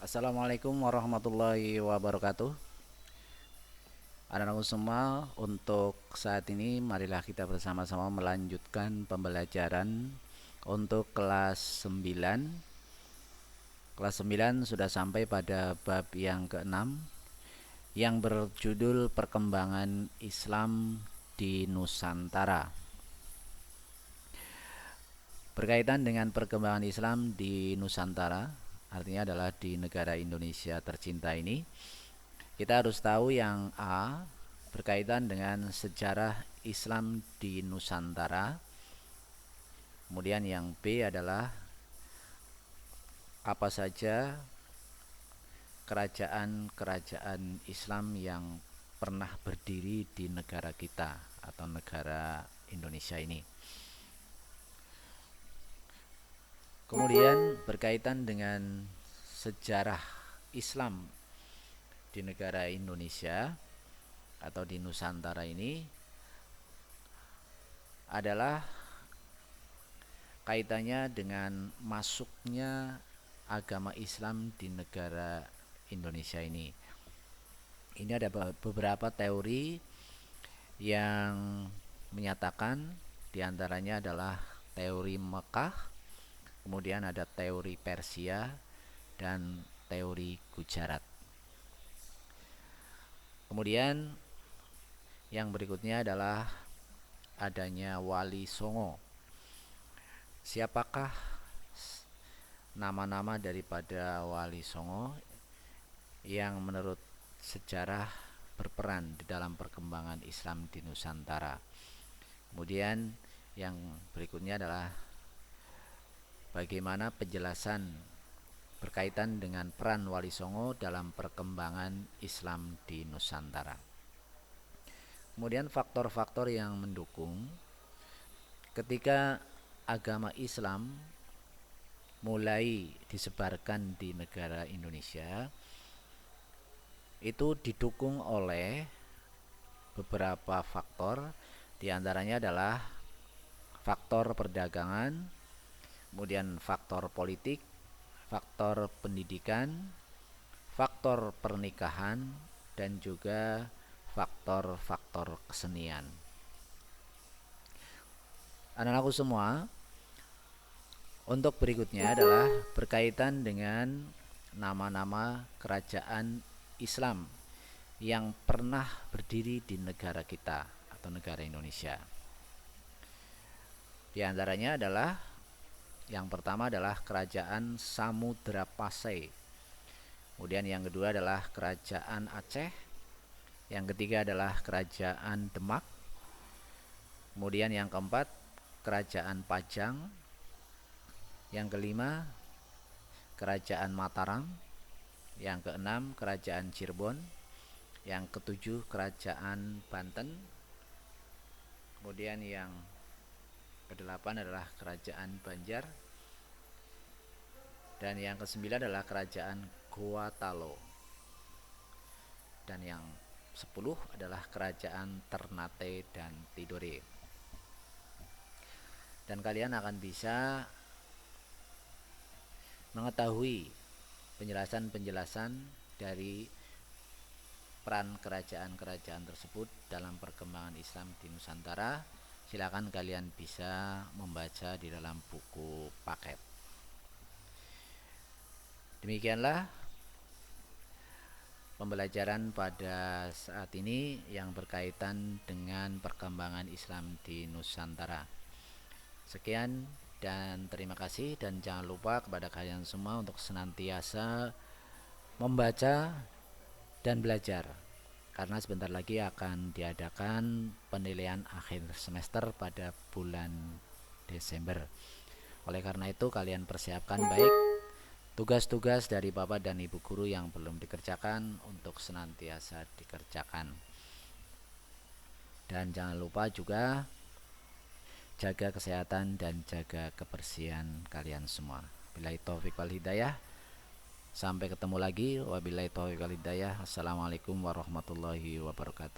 Assalamualaikum warahmatullahi wabarakatuh. Anak-anakku semua, untuk saat ini marilah kita bersama-sama melanjutkan pembelajaran untuk kelas 9. Kelas 9 sudah sampai pada bab yang ke-6 yang berjudul Perkembangan Islam di Nusantara. Berkaitan dengan perkembangan Islam di Nusantara, artinya adalah di negara Indonesia tercinta ini, kita harus tahu yang A berkaitan dengan sejarah Islam di Nusantara. Kemudian yang B adalah apa saja kerajaan-kerajaan Islam yang pernah berdiri di negara kita atau negara Indonesia ini. Kemudian berkaitan dengan sejarah Islam di negara Indonesia atau di Nusantara ini adalah kaitannya dengan masuknya agama Islam di negara Indonesia ini. Ini ada beberapa teori yang menyatakan, diantaranya adalah teori Mekah, kemudian ada teori Persia, dan teori Gujarat. Kemudian yang berikutnya adalah adanya Wali Songo. Siapakah nama-nama daripada Wali Songo yang menurut sejarah berperan di dalam perkembangan Islam di Nusantara? Kemudian yang berikutnya adalah bagaimana penjelasan berkaitan dengan peran Wali Songo dalam perkembangan Islam di Nusantara. Kemudian faktor-faktor yang mendukung ketika agama Islam mulai disebarkan di negara Indonesia, itu didukung oleh beberapa faktor. Diantaranya adalah faktor perdagangan, kemudian faktor politik, faktor pendidikan, faktor pernikahan, dan juga faktor-faktor kesenian. Anak-anakku semua, untuk berikutnya adalah berkaitan dengan nama-nama kerajaan Islam yang pernah berdiri di negara kita atau negara Indonesia. Di antaranya adalah yang pertama adalah kerajaan Samudra Pasai. Kemudian yang kedua adalah kerajaan Aceh. Yang ketiga adalah kerajaan Demak. Kemudian yang keempat kerajaan Pajang. Yang kelima kerajaan Mataram. Yang keenam kerajaan Cirebon. Yang ketujuh kerajaan Banten. Kemudian yang kedelapan adalah kerajaan Banjar. Dan yang kesembilan adalah kerajaan Gorontalo. Dan yang 10 adalah kerajaan Ternate dan Tidore. Dan kalian akan bisa mengetahui penjelasan-penjelasan dari peran kerajaan-kerajaan tersebut dalam perkembangan Islam di Nusantara. Silakan kalian bisa membaca di dalam buku paket. Demikianlah pembelajaran pada saat ini yang berkaitan dengan perkembangan Islam di Nusantara. Sekian dan terima kasih, dan jangan lupa kepada kalian semua untuk senantiasa membaca dan belajar, karena sebentar lagi akan diadakan penilaian akhir semester pada bulan Desember. Oleh karena itu kalian persiapkan baik tugas-tugas dari Bapak dan Ibu guru yang belum dikerjakan untuk senantiasa dikerjakan. Dan jangan lupa juga jaga kesehatan dan jaga kebersihan kalian semua. Billahi taufiq wal hidayah. Sampai ketemu lagi. Wabillahi taufiq wal hidayah. Assalamualaikum warahmatullahi wabarakatuh.